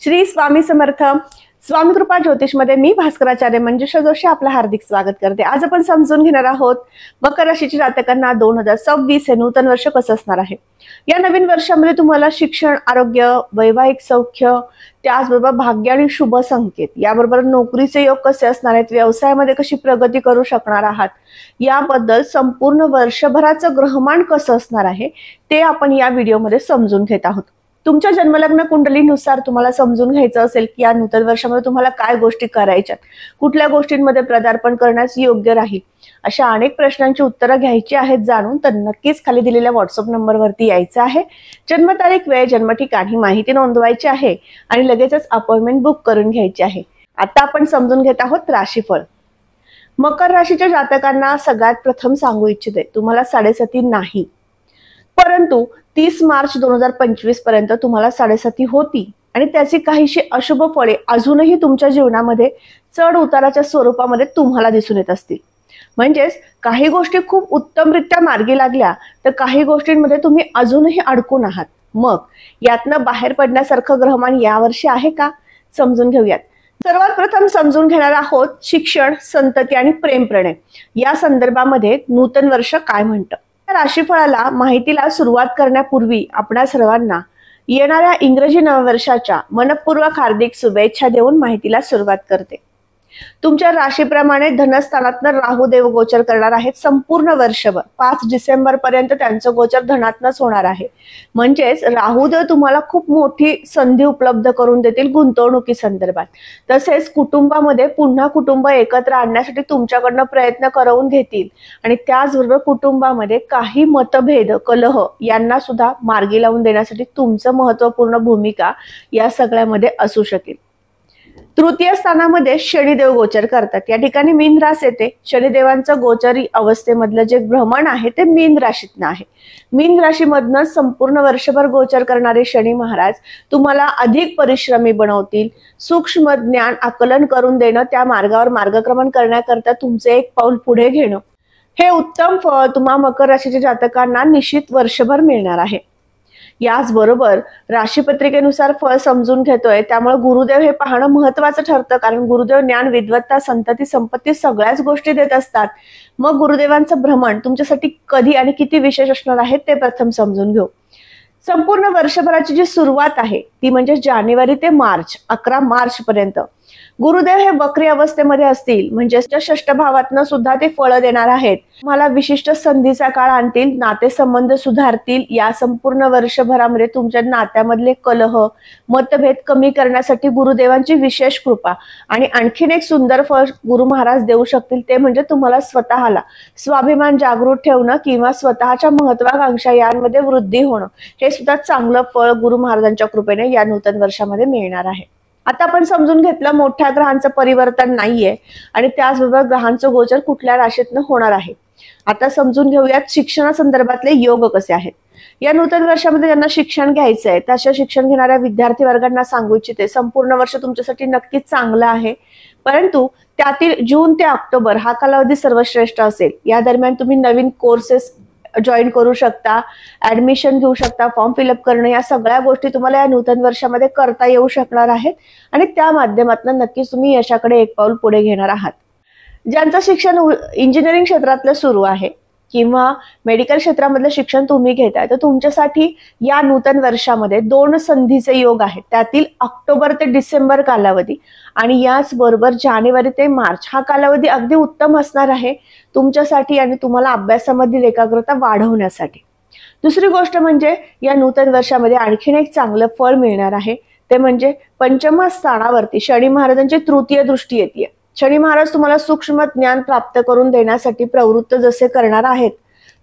श्री स्वामी समर्थ. स्वामी कृपा ज्योतिष मध्ये मी भास्कराचार्य मंजुषा जोशी आपलं हार्दिक स्वागत करते. आज आपण समजून घेणार आहोत मकर राशीच्या जातकांना 2026 हे नूतन वर्ष कसं असणार आहे. या नवीन वर्षामध्ये तुम्हाला शिक्षण, आरोग्य, वैवाहिक सौख्य, त्याचबरोबर भाग्य आणि शुभ संकेत, याबरोबर नोकरीचे योग कसे असणार आहेत, व्यवसायामध्ये कशी प्रगती करू शकणार आहात, याबद्दल संपूर्ण वर्षभराचं ग्रहमान कसं असणार आहे ते आपण या व्हिडिओमध्ये समजून घेत आहोत. तुमच्या जन्मलग्न कुंडलीनुसार तुम्हाला समजून घ्यायचं असेल की या नूतन वर्षामध्ये तुम्हाला काय गोष्टी करायच्यात, कुठल्या गोष्टींमध्ये पदार्पण करण्यास योग्य राहील, अशा अनेक प्रश्नांची उत्तरं घ्यायची आहेत जाणून, तर नक्कीच खाली दिलेल्या व्हॉट्सअप नंबरवरती यायचं आहे. जन्मतारीख, वेळ, जन्मठिकाण ही माहिती नोंदवायची आहे आणि लगेचच अपॉइंटमेंट बुक करून घ्यायची आहे. आता आपण समजून घेत आहोत राशीफळ. मकर राशीच्या जातकांना सगळ्यात प्रथम सांगू इच्छिते, तुम्हाला 7.5 नाही, परंतु 30 मार्च 2025 पर्यंत तुम्हाला 7.5 होती आणि त्याची काहीशी अशुभ फळे अजूनही तुमच्या जीवनामध्ये चढ उताराच्या स्वरूपामध्ये तुम्हाला दिसून येत असतील. म्हणजेच काही गोष्टी खूप उत्तमरित्या मार्गी लागल्या तर काही गोष्टींमध्ये तुम्ही अजूनही अडकून आहात. मग यातनं बाहेर पडण्यासारखं ग्रहमान यावर्षी आहे का, समजून घेऊयात. सर्वात प्रथम समजून घेणार आहोत शिक्षण, संतती आणि प्रेम प्रणय या संदर्भामध्ये नूतन वर्ष काय म्हणतं. राशीफळाला माहितीला सुरुवात करण्यापूर्वी आपणा सर्वांना येणाऱ्या इंग्रजी नववर्षाच्या मनपूर्वक हार्दिक शुभेच्छा देऊन माहितीला सुरुवात करते. तुमच्या राशीप्रमाणे धनस्थानातनं राहू देव गोचर करणार आहेत संपूर्ण वर्षभर. 5 डिसेंबर पर्यंत त्यांचं गोचर धनातनच होणार आहे. म्हणजेच राहू देव तुम्हाला खूप मोठी संधी उपलब्ध करून देतील गुंतवणुकी संदर्भात. तसेच कुटुंबामध्ये पुन्हा कुटुंब एकत्र आणण्यासाठी तुमच्याकडनं प्रयत्न करवून घेतील आणि त्याचबरोबर कुटुंबामध्ये काही मतभेद, कलह यांना सुद्धा मार्गी लावून देण्यासाठी तुमचं महत्वपूर्ण भूमिका या सगळ्यामध्ये असू शकेल. तृतीय स्थानामध्ये शनिदेव गोचर करतात. या ठिकाणी मीन रास येते. शनिदेवांचं गोचरी अवस्थेमधलं जे भ्रमण आहे ते मीन राशीतनं आहे. मीन राशीमधनं संपूर्ण वर्षभर गोचर करणारे शनी महाराज तुम्हाला अधिक परिश्रमी बनवतील. सूक्ष्म ज्ञान आकलन करून देणं, त्या मार्गावर मार्गक्रमण करण्याकरता तुमचे एक पाऊल पुढे घेणं, हे उत्तम फळ तुम्हा मकर राशीच्या जातकांना निश्चित वर्षभर मिळणार आहे. याचबरोबर राशीपत्रिकेनुसार फळ समजून घेतोय त्यामुळे गुरुदेव हे पाहणं महत्वाचं ठरतं, कारण गुरुदेव ज्ञान, विद्वत्ता, संतती, संपत्ती सगळ्याच गोष्टी देत असतात. मग गुरुदेवांचं भ्रमण तुमच्यासाठी कधी आणि किती विशेष असणार आहे ते प्रथम समजून घेऊ. संपूर्ण वर्षभराची जी सुरुवात आहे ती म्हणजे जानेवारी ते मार्च, 11 मार्च पर्यंत गुरुदेव हे वक्री अवस्थेमध्ये असतील. म्हणजे षष्ठ भावातनं सुद्धा ते फळ देणार आहेत. तुम्हाला विशिष्ट संधीचा काळ आणतील, नातेसंबंध सुधारतील. या संपूर्ण वर्षभरामध्ये तुमच्या नात्यामधले कलह, मतभेद कमी करण्यासाठी गुरुदेवांची विशेष कृपा आणि आणखीन एक सुंदर फळ गुरु महाराज देऊ शकतील, ते म्हणजे तुम्हाला स्वतःला स्वाभिमान जागृत ठेवणं किंवा स्वतःच्या महत्वाकांक्षा यांमध्ये वृद्धी होणं, हे सुद्धा चांगलं फळ गुरु महाराजांच्या कृपेने या नूतन वर्षामध्ये मिळणार आहे. आता आपण समजून घेतलं मोठ्या ग्रहांचं परिवर्तन नाहीये आणि त्याचबरोबर ग्रहांचं गोचर कुठल्या राशीतनं होणार आहे. आता समजून घेऊयात शिक्षणासंदर्भातले योग कसे आहेत. या नूतन वर्षामध्ये ज्यांना शिक्षण घ्यायचं आहे तशा शिक्षण घेणाऱ्या विद्यार्थी वर्गांना सांगू इच्छिते, संपूर्ण वर्ष तुमच्यासाठी नक्कीच चांगलं आहे, परंतु त्यातील जून ते ऑक्टोबर हा कालावधी सर्वश्रेष्ठ असेल. या दरम्यान तुम्ही नवीन कोर्सेस जॉईन करू शकता, ऍडमिशन घेऊ शकता, फॉर्म फिलअप करणं, या सगळ्या गोष्टी तुम्हाला या नूतन वर्षामध्ये करता येऊ शकणार आहेत आणि त्या माध्यमातून नक्कीच तुम्ही यशाकडे एक पाऊल पुढे घेणार आहात. ज्यांचं शिक्षण इंजिनिअरिंग क्षेत्रातलं सुरू आहे किंवा मेडिकल क्षेत्रामधलं शिक्षण तुम्ही घेताय तर तुमच्यासाठी या नूतन वर्षामध्ये 2 संधीचे योग आहेत. त्यातील ऑक्टोबर ते डिसेंबर कालावधी आणि याचबरोबर जानेवारी ते मार्च हा कालावधी अगदी उत्तम असणार आहे तुमच्यासाठी आणि तुम्हाला अभ्यासामधील एकाग्रता वाढवण्यासाठी. दुसरी गोष्ट म्हणजे या नूतन वर्षामध्ये आणखीन एक चांगलं फळ मिळणार आहे, ते म्हणजे पंचम स्थानावरती शनी महाराजांची तृतीय दृष्टी येते. शनी महाराज तुम्हाला सूक्ष्म ज्ञान प्राप्त करून देण्यासाठी प्रवृत्त जसे करणार आहेत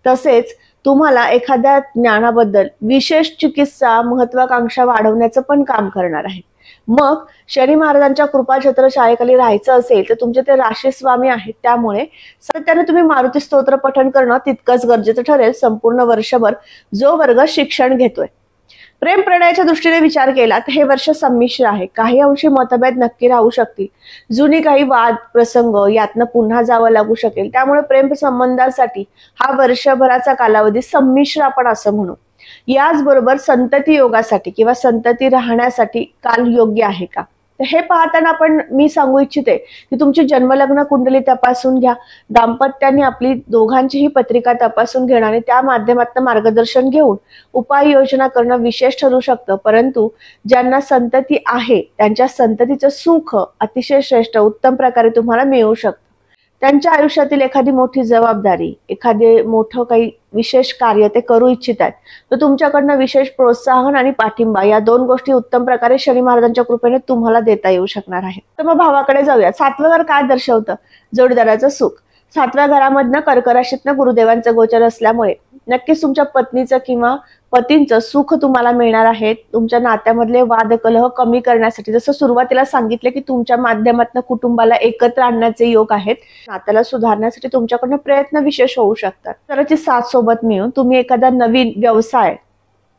तसेच तुम्हाला एखाद्या ज्ञानाबद्दल विशेष चिकित्सा, महत्वाकांक्षा वाढवण्याचं पण काम करणार आहेत. मग शनी महाराजांच्या कृपाछत्र छायेखाली राहायचं असेल तर तुमचे ते राशी स्वामी आहेत, त्यामुळे सातत्याने तुम्ही मारुती स्तोत्र पठण करणं तितकंच गरजेचं ठरेल संपूर्ण वर्षभर जो वर्ग शिक्षण घेतोय. प्रेम प्रणयाच्या दृष्टीने विचार केला तर हे वर्ष संमिश्र आहे. काही अंशी मतभेद नक्की राहू शकतील, जुनी काही वाद प्रसंग यातनं पुन्हा जावं लागू शकेल. त्यामुळे प्रेम संबंधासाठी हा वर्षभराचा कालावधी संमिश्र आपण असं म्हणू. याचबरोबर संतती योगासाठी किंवा संतती राहण्यासाठी काल योग्य आहे का, तर हे पाहताना मी सांगू इच्छिते की तुमची जन्मलग्न कुंडली तपासून घ्या. दाम्पत्याने आपली दोघांचीही पत्रिका तपासून घेणं आणि त्या माध्यमातून मार्गदर्शन घेऊन उपाययोजना करणं विशेष ठरू शकतं. परंतु ज्यांना संतती आहे त्यांच्या संततीचं सुख अतिशय श्रेष्ठ उत्तम प्रकारे तुम्हाला मिळू शकतं. त्यांच्या आयुष्यातील एखादी मोठी जबाबदारी, एखादे मोठं काही विशेष कार्य ते करू इच्छितात, तर तुमच्याकडनं विशेष प्रोत्साहन आणि पाठिंबा या दोन गोष्टी उत्तम प्रकारे शनी महाराजांच्या कृपेने तुम्हाला देता येऊ शकणार आहे. तर मग भावाकडे जाऊया. 7वं घर काय दर्शवतं? जोडीदाराचं सुख. 7व्या घरामधनं कर्क राशीतनं गुरुदेवांचं गोचर असल्यामुळे नक्कीच तुमच्या पत्नीचं किंवा पतींचं सुख तुम्हाला मिळणार आहे. तुमच्या नात्यामधले वाद कलह कमी करण्यासाठी, जसं सुरुवातीला सांगितले की तुमच्या माध्यमातून कुटुंबाला एकत्र आणण्याचे योग आहेत, नात्याला सुधारण्यासाठी तुमच्याकडनं प्रयत्न विशेष होऊ शकतात. घराची साथ सोबत मिळून तुम्ही एखादा नवीन व्यवसाय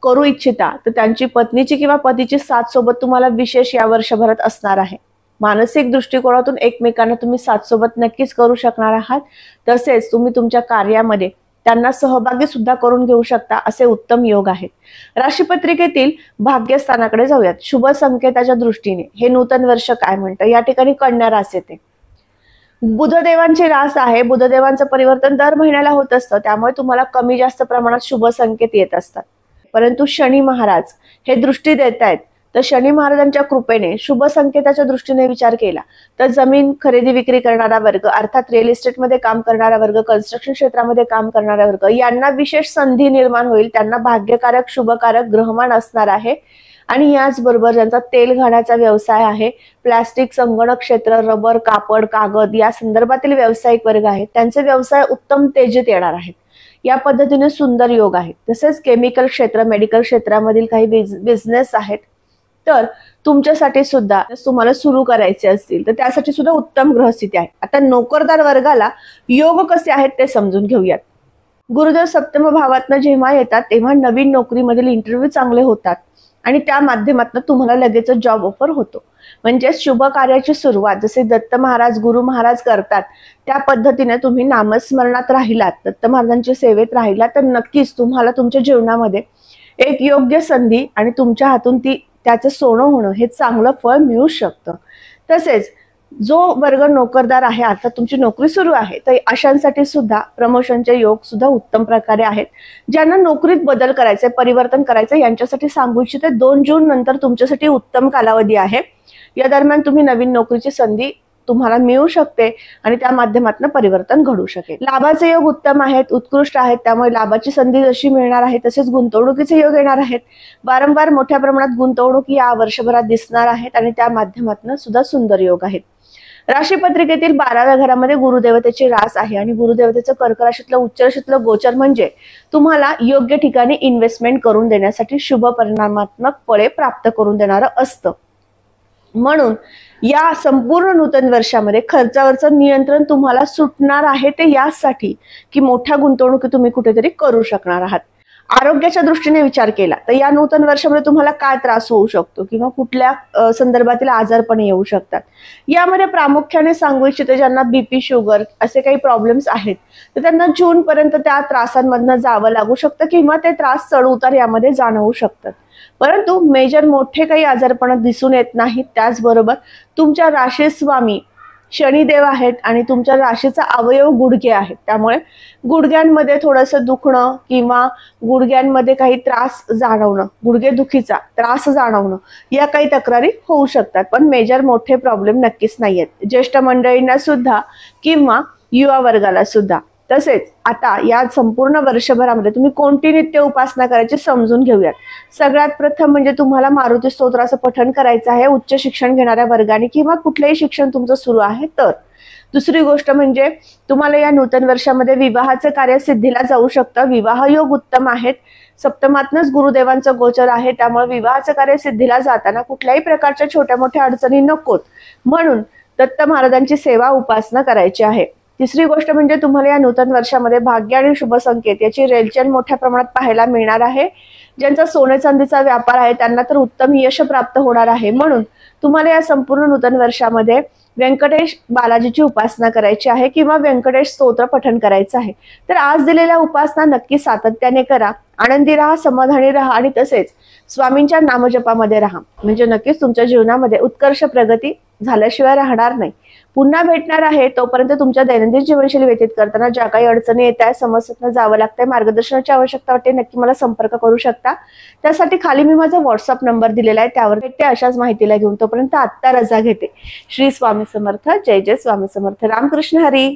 करू इच्छिता, तर त्यांची पत्नीची किंवा पतीची साथ सोबत तुम्हाला विशेष या वर्षभरात असणार आहे. मानसिक दृष्टिकोनातून एकमेकांना तुम्ही साथ सोबत नक्कीच करू शकणार आहात. तसेच तुम्ही तुमच्या कार्यामध्ये त्यांना सहभागी सुद्धा करून घेऊ शकता, असे उत्तम योग आहेत. राशीपत्रिकेतील भाग्यस्थानाकडे जाऊयात. शुभ संकेताच्या दृष्टीने हे नूतन वर्ष काय म्हणतं? या ठिकाणी कन्या रास येते. बुधदेवांची रास आहे. बुधदेवांचं परिवर्तन दर महिन्याला होत असतं, त्यामुळे तुम्हाला कमी जास्त प्रमाणात शुभ संकेत येत असतात. परंतु शनी महाराज हे दृष्टी देत आहेत, तर शनी महाराजांच्या कृपेने शुभ संकेताच्या दृष्टीने विचार केला तर जमीन खरेदी विक्री करणारा वर्ग, अर्थात रिअल इस्टेटमध्ये काम करणारा वर्ग, कन्स्ट्रक्शन क्षेत्रामध्ये काम करणारा वर्ग यांना विशेष संधी निर्माण होईल. त्यांना भाग्यकारक शुभकारक ग्रहमान असणार आहे. आणि याचबरोबर ज्यांचा तेल घाण्याचा व्यवसाय आहे, प्लास्टिक, संगणक क्षेत्र, रबर, कापड, कागद या संदर्भातील व्यावसायिक वर्ग आहेत, त्यांचे व्यवसाय उत्तम तेजीत येणार आहेत. या पद्धतीने सुंदर योग आहेत. तसेच केमिकल क्षेत्र, मेडिकल क्षेत्रामधील काही बिझनेस आहेत, तर तुमच्यासाठी सुद्धा तुम्हाला सुरू करायचे असतील तर त्यासाठी सुद्धा उत्तम ग्रहस्थिती आहे. आता नोकरदार वर्गाला योग कसे आहेत ते समजून घेऊयात. गुरुदेव सप्तम भावातनं जेव्हा येतात तेव्हा नवीन नोकरीमधील इंटरव्ह्यू चांगले होतात आणि त्या माध्यमातून तुम्हाला लगेच जॉब ऑफर होतो. म्हणजे शुभ कार्याची सुरुवात जसे दत्त महाराज, गुरु महाराज करतात त्या पद्धतीने तुम्ही नामस्मरणात राहिलात, दत्त महाराजांच्या सेवेत राहिलात, तर नक्कीच तुम्हाला तुमच्या जीवनामध्ये एक योग्य संधी आणि तुमच्या हातून त्याचं सोनं होणं हे चांगलं फळ मिळू शकतं. तसेच जो वर्ग नोकरदार आहे, अर्थात तुमची नोकरी सुरू आहे, तर अशांसाठी सुद्धा प्रमोशनचे योग सुद्धा उत्तम प्रकारे आहेत. ज्यांना नोकरीत बदल करायचे, परिवर्तन करायचं, यांच्यासाठी सांगू इच्छिते 2 जून नंतर तुमच्यासाठी उत्तम कालावधी आहे. या दरम्यान तुम्ही नवीन नोकरीची संधी तुम्हाला मिळू शकते आणि त्या माध्यमातून परिवर्तन घडू शकेल. लाभाचे योग उत्तम आहेत, उत्कृष्ट आहेत, त्यामुळे लाभाची संधी जशी मिळणार आहे तसेच गुंतवणुकीचे योग येणार आहेत. वारंवार मोठ्या प्रमाणात गुंतवणूक या वर्षभरात दिसणार आहेत आणि त्या माध्यमातून सुद्धा सुंदर योग आहेत. राशीपत्रिकेतील 12व्या घरामध्ये गुरुदेवतेची रास आहे आणि गुरुदेवतेचं कर्क राशीतलं उच्च राशीतलं गोचर म्हणजे तुम्हाला योग्य ठिकाणी इन्व्हेस्टमेंट करून देण्यासाठी शुभ परिणामात्मक फळे प्राप्त करून देणारं असतं. म्हणून या संपूर्ण नूतन वर्षामध्ये खर्चावरचं नियंत्रण तुम्हाला सुटणार आहे, ते यासाठी की मोठ्या गुंतवणुकी तुम्ही कुठेतरी करू शकणार आहात. आरोग्याच्या दृष्टीने विचार केला तर या नूतन वर्षामध्ये तुम्हाला काय त्रास होऊ शकतो किंवा कुठल्या संदर्भातील आजारपण येऊ शकतात, यामध्ये प्रामुख्याने सांगू इच्छिते ज्यांना बीपी, शुगर असे काही प्रॉब्लेम्स आहेत तर त्यांना जून पर्यंत त्या त्रासांमधनं जावं लागू शकतं किंवा ते त्रास चढ उतार यामध्ये जाणवू शकतात. परंतु मेजर मोठे काही आजारपण दिसून येत नाहीत. त्याचबरोबर तुमच्या राशी स्वामी शनिदेव आहेत आणि तुमच्या राशीचा अवयव गुडघे आहेत, त्यामुळे गुडघ्यांमध्ये थोडंसं दुखणं किंवा गुडघ्यांमध्ये काही त्रास जाणवणं, गुडघेदुखीचा त्रास जाणवणं या काही तक्रारी होऊ शकतात. पण मेजर मोठे प्रॉब्लेम नक्कीच नाहीयेत. ज्येष्ठ मंडळींना सुद्धा किंवा युवा वर्गाला सुद्धा. तसेच आता या संपूर्ण वर्षभरामध्ये तुम्ही कोणती नित्य उपासना करायची समजून घेऊयात. सगळ्यात प्रथम म्हणजे तुम्हाला मारुती स्तोत्राचं पठण करायचं आहे उच्च शिक्षण घेणाऱ्या वर्गाने किंवा कुठलेही शिक्षण तुमचं सुरू आहे तर. दुसरी गोष्ट म्हणजे तुम्हाला या नूतन वर्षामध्ये विवाहाचं कार्य सिद्धीला जाऊ शकतं. विवाह योग उत्तम आहेत. सप्तमातनच गुरुदेवांचं गोचर आहे, त्यामुळे विवाहाचं कार्य सिद्धीला जाताना कुठल्याही प्रकारच्या छोट्या मोठ्या अडचणी नकोत, म्हणून दत्त महाराजांची सेवा उपासना करायची आहे. तिसरी गोष्ट म्हणजे तुम्हाला या नूतन वर्षामध्ये भाग्य आणि शुभ संकेत याची रेलचेल मोठ्या प्रमाणात पाहायला मिळणार आहे. ज्यांचा सोने चांदीचा व्यापार आहे त्यांना तर उत्तम यश प्राप्त होणार आहे। म्हणून तुम्हाला या संपूर्ण नूतन वर्षामध्ये व्यंकटेश बालाजीची उपासना करायची आहे किंवा व्यंकटेश स्तोत्र पठण करायचं आहे। तर आज दिलेल्या उपासना नक्की सातत्याने करा, आनंदी राहा, समाधानी राहा आणि तसेच स्वामींच्या नामजपामध्ये राहा, म्हणजे नक्कीच तुमच्या जीवनामध्ये उत्कर्ष प्रगती झाल्याशिवाय राहणार नाही। पुन्हा भेटणार आहे, तोपर्यंत तुमच्या दैनंदिन जीवनशैली व्यतीत करताना ज्या काही अडचणी येत आहेत, समस्यांना जावं लागतंय, मार्गदर्शनाची आवश्यकता वाटते, नक्की मला संपर्क करू शकता। त्यासाठी खाली मी माझा व्हॉट्सअप नंबर दिलेला आहे, त्यावर भेटते अशाच माहितीला घेऊन। तोपर्यंत आत्ता रजा घेते। श्री स्वामी समर्थ। जय जय स्वामी समर्थ। रामकृष्ण हरी।